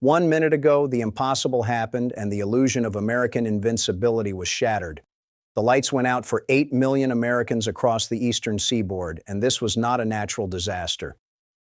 1 minute ago, the impossible happened and the illusion of American invincibility was shattered. The lights went out for 8 million Americans across the eastern seaboard, and this was not a natural disaster.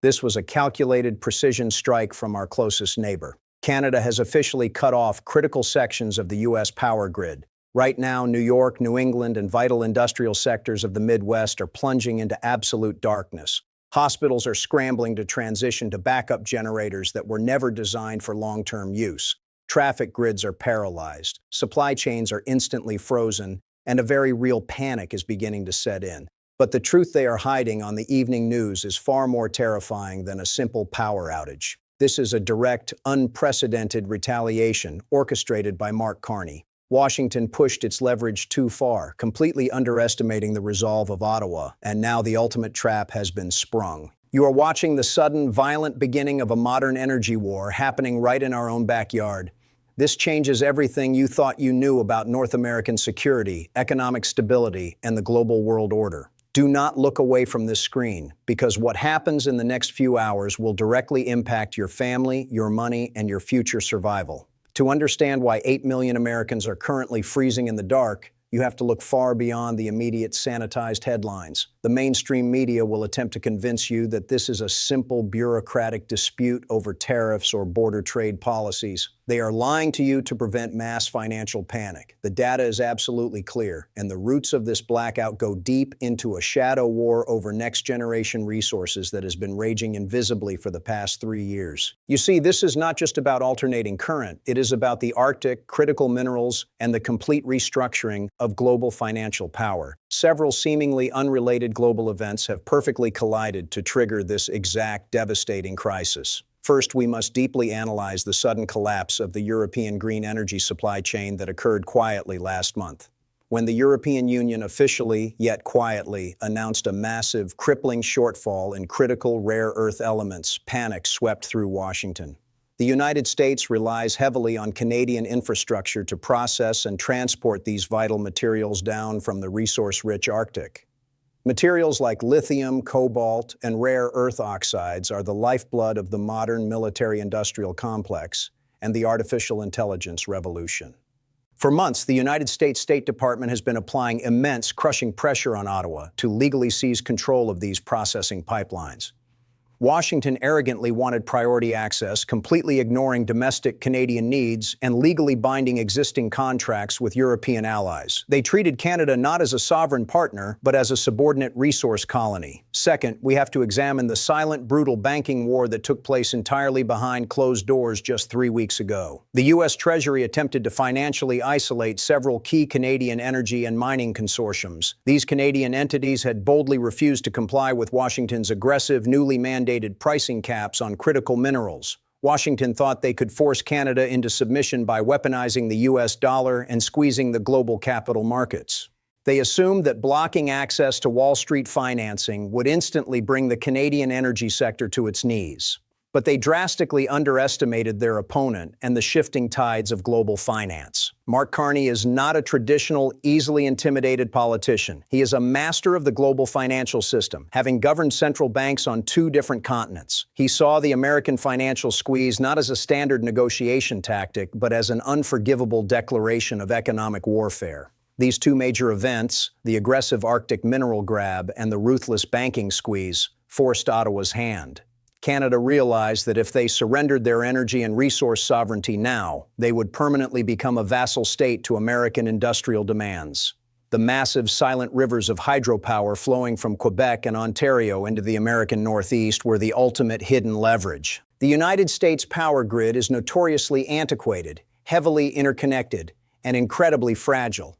This was a calculated precision strike from our closest neighbor. Canada has officially cut off critical sections of the U.S. power grid. Right now, New York, New England, and vital industrial sectors of the Midwest are plunging into absolute darkness. Hospitals are scrambling to transition to backup generators that were never designed for long-term use. Traffic grids are paralyzed, supply chains are instantly frozen, and a very real panic is beginning to set in. But the truth they are hiding on the evening news is far more terrifying than a simple power outage. This is a direct, unprecedented retaliation orchestrated by Mark Carney. Washington pushed its leverage too far, completely underestimating the resolve of Ottawa, and now the ultimate trap has been sprung. You are watching the sudden, violent beginning of a modern energy war happening right in our own backyard. This changes everything you thought you knew about North American security, economic stability, and the global world order. Do not look away from this screen, because what happens in the next few hours will directly impact your family, your money, and your future survival. To understand why 8 million Americans are currently freezing in the dark, you have to look far beyond the immediate sanitized headlines. The mainstream media will attempt to convince you that this is a simple bureaucratic dispute over tariffs or border trade policies. They are lying to you to prevent mass financial panic. The data is absolutely clear, and the roots of this blackout go deep into a shadow war over next-generation resources that has been raging invisibly for the past 3 years. You see, this is not just about alternating current. It is about the Arctic, critical minerals, and the complete restructuring of global financial power. Several seemingly unrelated global events have perfectly collided to trigger this exact devastating crisis. First, we must deeply analyze the sudden collapse of the European green energy supply chain that occurred quietly last month. When the European Union officially, yet quietly, announced a massive, crippling shortfall in critical rare earth elements, panic swept through Washington. The United States relies heavily on Canadian infrastructure to process and transport these vital materials down from the resource-rich Arctic. Materials like lithium, cobalt, and rare earth oxides are the lifeblood of the modern military-industrial complex and the artificial intelligence revolution. For months, the United States State Department has been applying immense, crushing pressure on Ottawa to legally seize control of these processing pipelines. Washington arrogantly wanted priority access, completely ignoring domestic Canadian needs and legally binding existing contracts with European allies. They treated Canada not as a sovereign partner, but as a subordinate resource colony. Second, we have to examine the silent, brutal banking war that took place entirely behind closed doors just 3 weeks ago. The U.S. Treasury attempted to financially isolate several key Canadian energy and mining consortiums. These Canadian entities had boldly refused to comply with Washington's aggressive, newly mandated pricing caps on critical minerals. Washington thought they could force Canada into submission by weaponizing the U.S. dollar and squeezing the global capital markets. They assumed that blocking access to Wall Street financing would instantly bring the Canadian energy sector to its knees. But they drastically underestimated their opponent and the shifting tides of global finance. Mark Carney is not a traditional, easily intimidated politician. He is a master of the global financial system, having governed central banks on 2 different continents. He saw the American financial squeeze not as a standard negotiation tactic, but as an unforgivable declaration of economic warfare. These 2 major events, the aggressive Arctic mineral grab and the ruthless banking squeeze, forced Ottawa's hand. Canada realized that if they surrendered their energy and resource sovereignty now, they would permanently become a vassal state to American industrial demands. The massive silent rivers of hydropower flowing from Quebec and Ontario into the American Northeast were the ultimate hidden leverage. The United States power grid is notoriously antiquated, heavily interconnected, and incredibly fragile.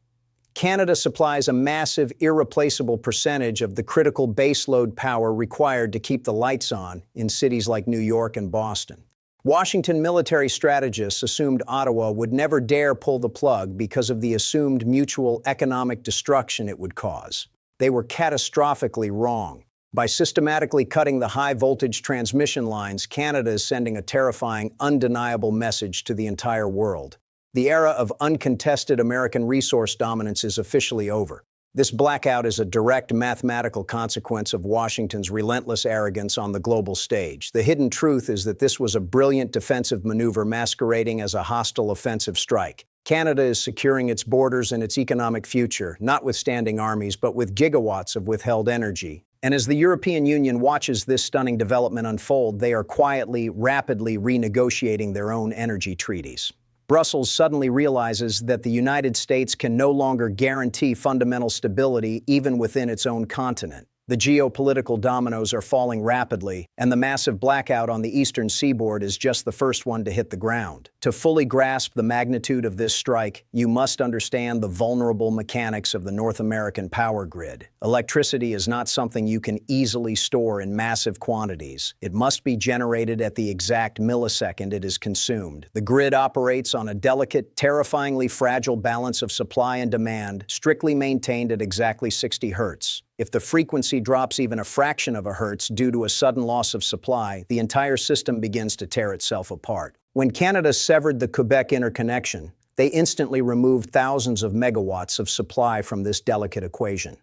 Canada supplies a massive, irreplaceable percentage of the critical baseload power required to keep the lights on in cities like New York and Boston. Washington military strategists assumed Ottawa would never dare pull the plug because of the assumed mutual economic destruction it would cause. They were catastrophically wrong. By systematically cutting the high-voltage transmission lines, Canada is sending a terrifying, undeniable message to the entire world. The era of uncontested American resource dominance is officially over. This blackout is a direct mathematical consequence of Washington's relentless arrogance on the global stage. The hidden truth is that this was a brilliant defensive maneuver masquerading as a hostile offensive strike. Canada is securing its borders and its economic future, not with standing armies, but with gigawatts of withheld energy. And as the European Union watches this stunning development unfold, they are quietly, rapidly renegotiating their own energy treaties. Brussels suddenly realizes that the United States can no longer guarantee fundamental stability even within its own continent. The geopolitical dominoes are falling rapidly, and the massive blackout on the eastern seaboard is just the first one to hit the ground. To fully grasp the magnitude of this strike, you must understand the vulnerable mechanics of the North American power grid. Electricity is not something you can easily store in massive quantities. It must be generated at the exact millisecond it is consumed. The grid operates on a delicate, terrifyingly fragile balance of supply and demand, strictly maintained at exactly 60 Hz. If the frequency drops even a fraction of a hertz due to a sudden loss of supply, the entire system begins to tear itself apart. When Canada severed the Quebec Interconnection, they instantly removed thousands of megawatts of supply from this delicate equation.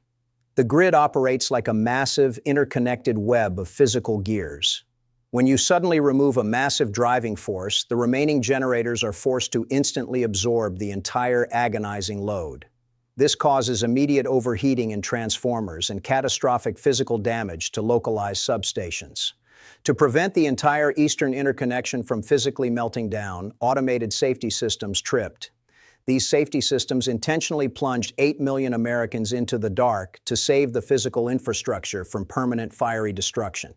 The grid operates like a massive, interconnected web of physical gears. When you suddenly remove a massive driving force, the remaining generators are forced to instantly absorb the entire agonizing load. This causes immediate overheating in transformers and catastrophic physical damage to localized substations. To prevent the entire Eastern Interconnection from physically melting down, automated safety systems tripped. These safety systems intentionally plunged 8 million Americans into the dark to save the physical infrastructure from permanent fiery destruction.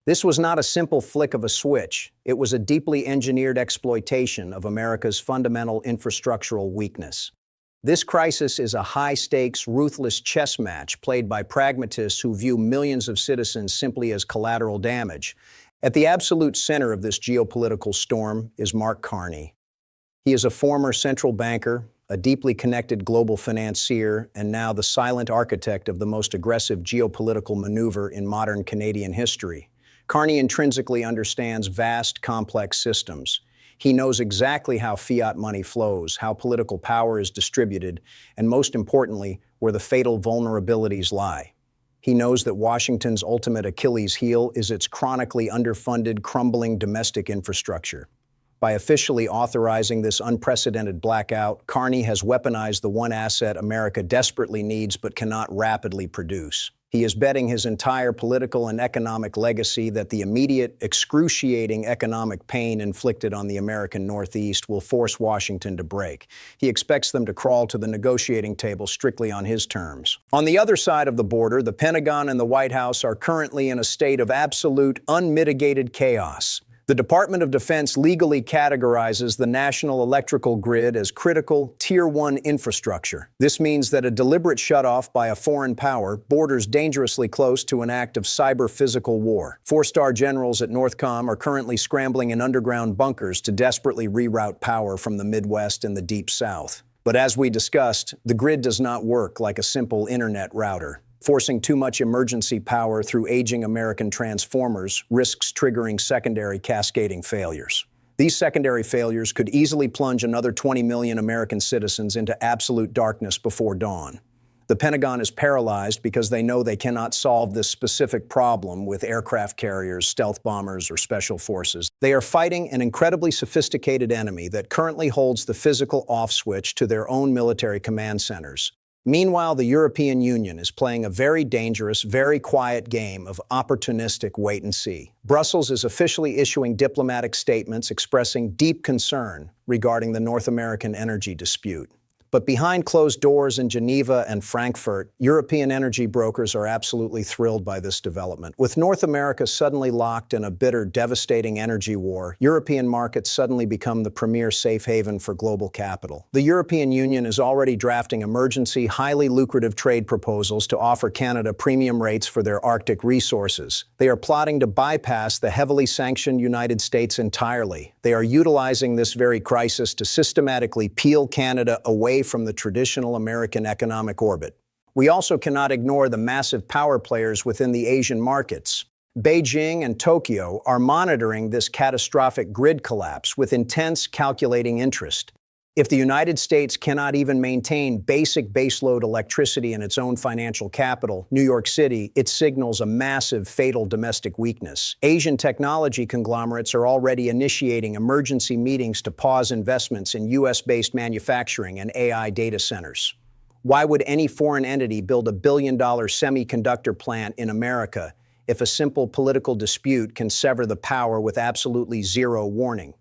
This was not a simple flick of a switch. It was a deeply engineered exploitation of America's fundamental infrastructural weakness. This crisis is a high-stakes, ruthless chess match played by pragmatists who view millions of citizens simply as collateral damage. At the absolute center of this geopolitical storm is Mark Carney. He is a former central banker, a deeply connected global financier, and now the silent architect of the most aggressive geopolitical maneuver in modern Canadian history. Carney intrinsically understands vast, complex systems. He knows exactly how fiat money flows, how political power is distributed, and most importantly, where the fatal vulnerabilities lie. He knows that Washington's ultimate Achilles heel is its chronically underfunded, crumbling domestic infrastructure. By officially authorizing this unprecedented blackout, Carney has weaponized the one asset America desperately needs but cannot rapidly produce. He is betting his entire political and economic legacy that the immediate, excruciating economic pain inflicted on the American Northeast will force Washington to break. He expects them to crawl to the negotiating table strictly on his terms. On the other side of the border, the Pentagon and the White House are currently in a state of absolute, unmitigated chaos. The Department of Defense legally categorizes the national electrical grid as critical Tier 1 infrastructure. This means that a deliberate shutoff by a foreign power borders dangerously close to an act of cyber-physical war. Four-star generals at Northcom are currently scrambling in underground bunkers to desperately reroute power from the Midwest and the Deep South. But as we discussed, the grid does not work like a simple internet router. Forcing too much emergency power through aging American transformers risks triggering secondary cascading failures. These secondary failures could easily plunge another 20 million American citizens into absolute darkness before dawn. The Pentagon is paralyzed because they know they cannot solve this specific problem with aircraft carriers, stealth bombers, or special forces. They are fighting an incredibly sophisticated enemy that currently holds the physical off switch to their own military command centers. Meanwhile, the European Union is playing a very dangerous, very quiet game of opportunistic wait-and-see. Brussels is officially issuing diplomatic statements expressing deep concern regarding the North American energy dispute. But behind closed doors in Geneva and Frankfurt, European energy brokers are absolutely thrilled by this development. With North America suddenly locked in a bitter, devastating energy war, European markets suddenly become the premier safe haven for global capital. The European Union is already drafting emergency, highly lucrative trade proposals to offer Canada premium rates for their Arctic resources. They are plotting to bypass the heavily sanctioned United States entirely. They are utilizing this very crisis to systematically peel Canada away from the traditional American economic orbit. We also cannot ignore the massive power players within the Asian markets. Beijing and Tokyo are monitoring this catastrophic grid collapse with intense calculating interest. If the United States cannot even maintain basic baseload electricity in its own financial capital, New York City, it signals a massive, fatal domestic weakness. Asian technology conglomerates are already initiating emergency meetings to pause investments in U.S.-based manufacturing and AI data centers. Why would any foreign entity build a billion-dollar semiconductor plant in America if a simple political dispute can sever the power with absolutely zero warning?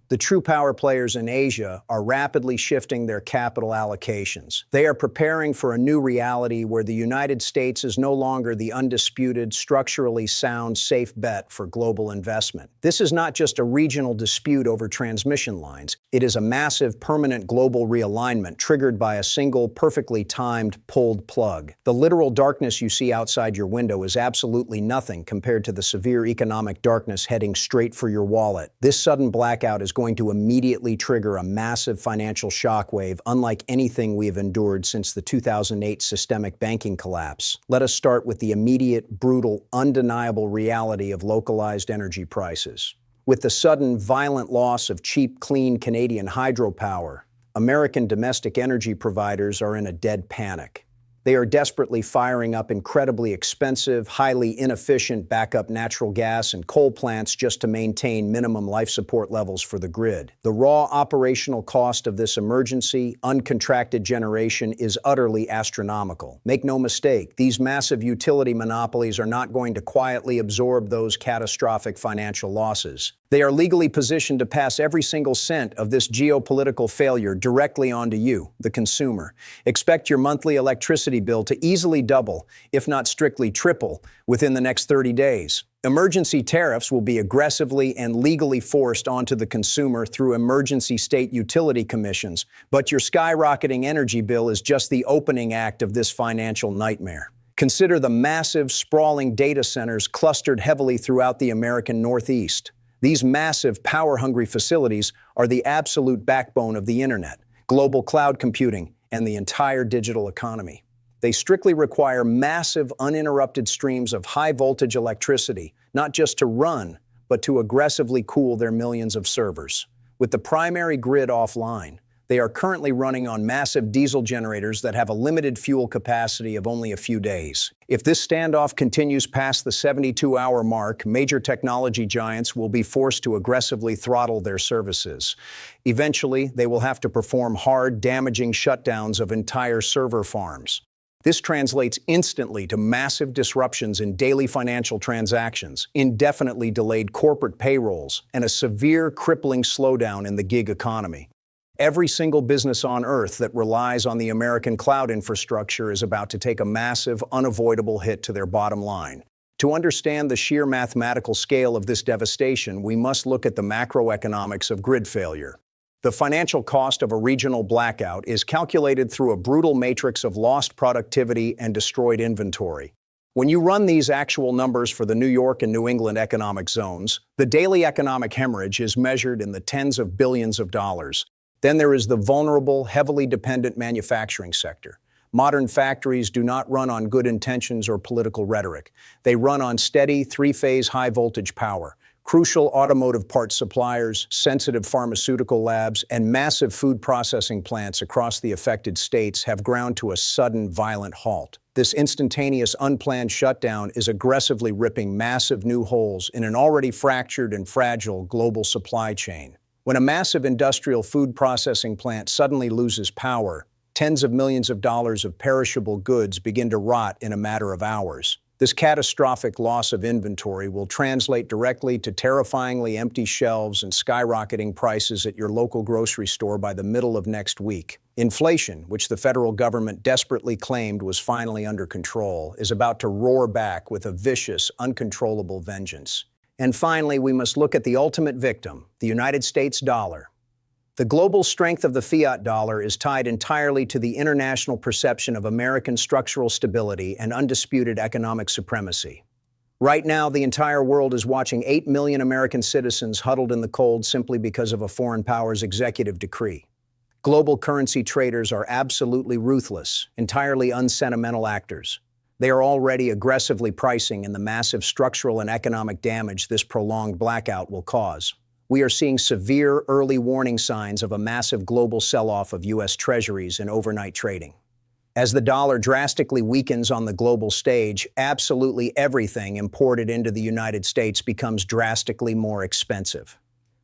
The true power players in Asia are rapidly shifting their capital allocations. They are preparing for a new reality where the United States is no longer the undisputed, structurally sound, safe bet for global investment. This is not just a regional dispute over transmission lines. It is a massive, permanent global realignment triggered by a single, perfectly timed, pulled plug. The literal darkness you see outside your window is absolutely nothing compared to the severe economic darkness heading straight for your wallet. This sudden blackout is going to immediately trigger a massive financial shockwave unlike anything we have endured since the 2008 systemic banking collapse. Let us start with the immediate, brutal, undeniable reality of localized energy prices. With the sudden, violent loss of cheap, clean Canadian hydropower, American domestic energy providers are in a dead panic. They are desperately firing up incredibly expensive, highly inefficient backup natural gas and coal plants just to maintain minimum life support levels for the grid. The raw operational cost of this emergency, uncontracted generation is utterly astronomical. Make no mistake, these massive utility monopolies are not going to quietly absorb those catastrophic financial losses. They are legally positioned to pass every single cent of this geopolitical failure directly onto you, the consumer. Expect your monthly electricity bill to easily double, if not strictly triple, within the next 30 days. Emergency tariffs will be aggressively and legally forced onto the consumer through emergency state utility commissions, but your skyrocketing energy bill is just the opening act of this financial nightmare. Consider the massive, sprawling data centers clustered heavily throughout the American Northeast. These massive, power-hungry facilities are the absolute backbone of the internet, global cloud computing, and the entire digital economy. They strictly require massive, uninterrupted streams of high-voltage electricity, not just to run, but to aggressively cool their millions of servers. With the primary grid offline, they are currently running on massive diesel generators that have a limited fuel capacity of only a few days. If this standoff continues past the 72-hour mark, major technology giants will be forced to aggressively throttle their services. Eventually, they will have to perform hard, damaging shutdowns of entire server farms. This translates instantly to massive disruptions in daily financial transactions, indefinitely delayed corporate payrolls, and a severe, crippling slowdown in the gig economy. Every single business on Earth that relies on the American cloud infrastructure is about to take a massive, unavoidable hit to their bottom line. To understand the sheer mathematical scale of this devastation, we must look at the macroeconomics of grid failure. The financial cost of a regional blackout is calculated through a brutal matrix of lost productivity and destroyed inventory. When you run these actual numbers for the New York and New England economic zones, the daily economic hemorrhage is measured in the tens of billions of dollars. Then there is the vulnerable, heavily dependent manufacturing sector. Modern factories do not run on good intentions or political rhetoric. They run on steady, three-phase high-voltage power. Crucial automotive parts suppliers, sensitive pharmaceutical labs, and massive food processing plants across the affected states have ground to a sudden, violent halt. This instantaneous, unplanned shutdown is aggressively ripping massive new holes in an already fractured and fragile global supply chain. When a massive industrial food processing plant suddenly loses power, tens of millions of dollars of perishable goods begin to rot in a matter of hours. This catastrophic loss of inventory will translate directly to terrifyingly empty shelves and skyrocketing prices at your local grocery store by the middle of next week. Inflation, which the federal government desperately claimed was finally under control, is about to roar back with a vicious, uncontrollable vengeance. And finally, we must look at the ultimate victim, the United States dollar. The global strength of the fiat dollar is tied entirely to the international perception of American structural stability and undisputed economic supremacy. Right now, the entire world is watching 8 million American citizens huddled in the cold simply because of a foreign power's executive decree. Global currency traders are absolutely ruthless, entirely unsentimental actors. They are already aggressively pricing in the massive structural and economic damage this prolonged blackout will cause. We are seeing severe early warning signs of a massive global sell-off of U.S. Treasuries and overnight trading. As the dollar drastically weakens on the global stage, absolutely everything imported into the United States becomes drastically more expensive.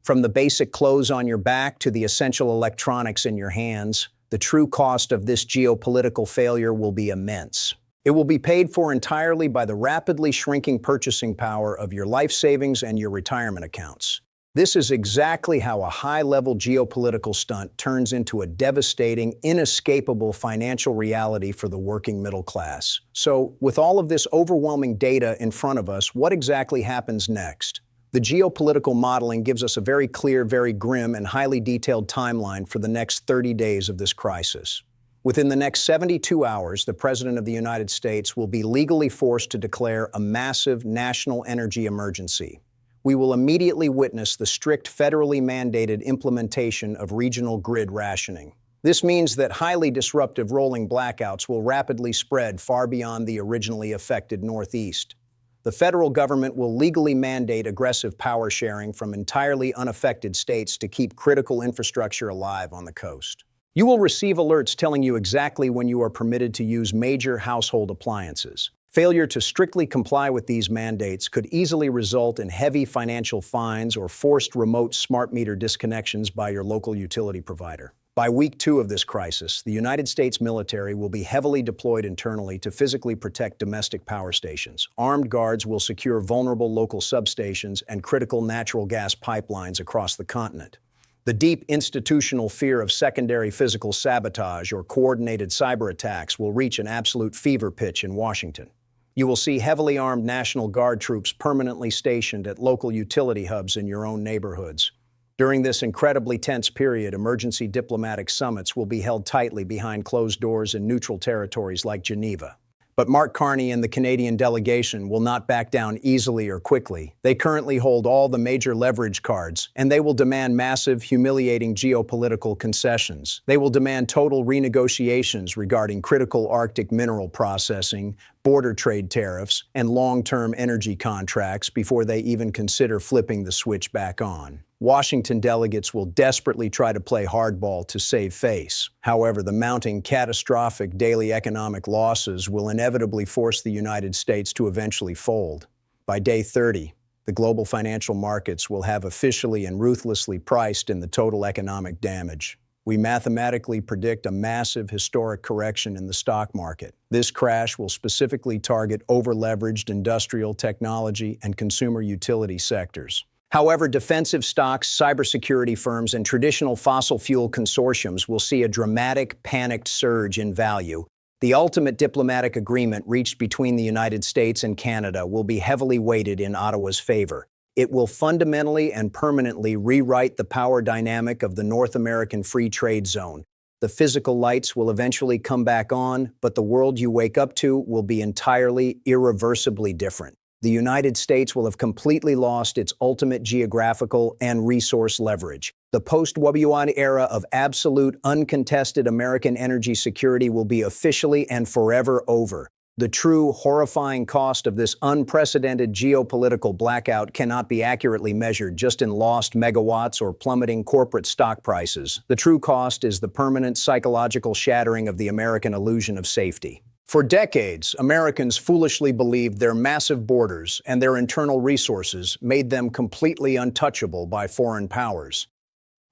From the basic clothes on your back to the essential electronics in your hands, the true cost of this geopolitical failure will be immense. It will be paid for entirely by the rapidly shrinking purchasing power of your life savings and your retirement accounts. This is exactly how a high-level geopolitical stunt turns into a devastating, inescapable financial reality for the working middle class. So, with all of this overwhelming data in front of us, what exactly happens next? The geopolitical modeling gives us a very clear, very grim, and highly detailed timeline for the next 30 days of this crisis. Within the next 72 hours, the President of the United States will be legally forced to declare a massive national energy emergency. We will immediately witness the strict federally mandated implementation of regional grid rationing. This means that highly disruptive rolling blackouts will rapidly spread far beyond the originally affected Northeast. The federal government will legally mandate aggressive power sharing from entirely unaffected states to keep critical infrastructure alive on the coast. You will receive alerts telling you exactly when you are permitted to use major household appliances. Failure to strictly comply with these mandates could easily result in heavy financial fines or forced remote smart meter disconnections by your local utility provider. By week 2 of this crisis, the United States military will be heavily deployed internally to physically protect domestic power stations. Armed guards will secure vulnerable local substations and critical natural gas pipelines across the continent. The deep institutional fear of secondary physical sabotage or coordinated cyber attacks will reach an absolute fever pitch in Washington. You will see heavily armed National Guard troops permanently stationed at local utility hubs in your own neighborhoods. During this incredibly tense period, emergency diplomatic summits will be held tightly behind closed doors in neutral territories like Geneva. But Mark Carney and the Canadian delegation will not back down easily or quickly. They currently hold all the major leverage cards, and they will demand massive, humiliating geopolitical concessions. They will demand total renegotiations regarding critical Arctic mineral processing, border trade tariffs, and long-term energy contracts before they even consider flipping the switch back on. Washington delegates will desperately try to play hardball to save face. However, the mounting catastrophic daily economic losses will inevitably force the United States to eventually fold. By day 30, the global financial markets will have officially and ruthlessly priced in the total economic damage. We mathematically predict a massive historic correction in the stock market. This crash will specifically target over-leveraged industrial, technology, and consumer utility sectors. However, defensive stocks, cybersecurity firms, and traditional fossil fuel consortiums will see a dramatic, panicked surge in value. The ultimate diplomatic agreement reached between the United States and Canada will be heavily weighted in Ottawa's favor. It will fundamentally and permanently rewrite the power dynamic of the North American Free Trade Zone. The physical lights will eventually come back on, but the world you wake up to will be entirely, irreversibly different. The United States will have completely lost its ultimate geographical and resource leverage. The post-WWI era of absolute, uncontested American energy security will be officially and forever over. The true, horrifying cost of this unprecedented geopolitical blackout cannot be accurately measured just in lost megawatts or plummeting corporate stock prices. The true cost is the permanent psychological shattering of the American illusion of safety. For decades, Americans foolishly believed their massive borders and their internal resources made them completely untouchable by foreign powers.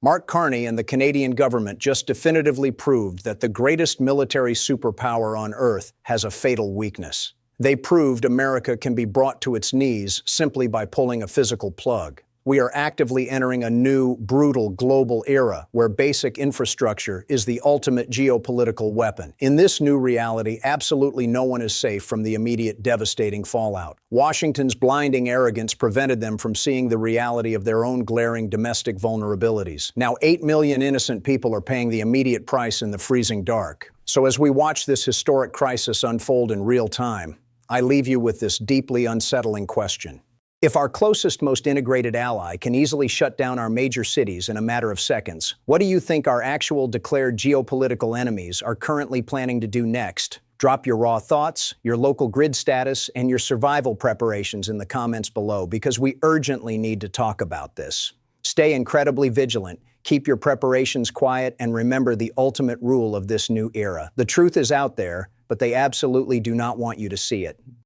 Mark Carney and the Canadian government just definitively proved that the greatest military superpower on Earth has a fatal weakness. They proved America can be brought to its knees simply by pulling a physical plug. We are actively entering a new, brutal global era where basic infrastructure is the ultimate geopolitical weapon. In this new reality, absolutely no one is safe from the immediate devastating fallout. Washington's blinding arrogance prevented them from seeing the reality of their own glaring domestic vulnerabilities. Now 8 million innocent people are paying the immediate price in the freezing dark. So as we watch this historic crisis unfold in real time, I leave you with this deeply unsettling question. If our closest, most integrated ally can easily shut down our major cities in a matter of seconds, what do you think our actual declared geopolitical enemies are currently planning to do next? Drop your raw thoughts, your local grid status, and your survival preparations in the comments below because we urgently need to talk about this. Stay incredibly vigilant, keep your preparations quiet, and remember the ultimate rule of this new era. The truth is out there, but they absolutely do not want you to see it.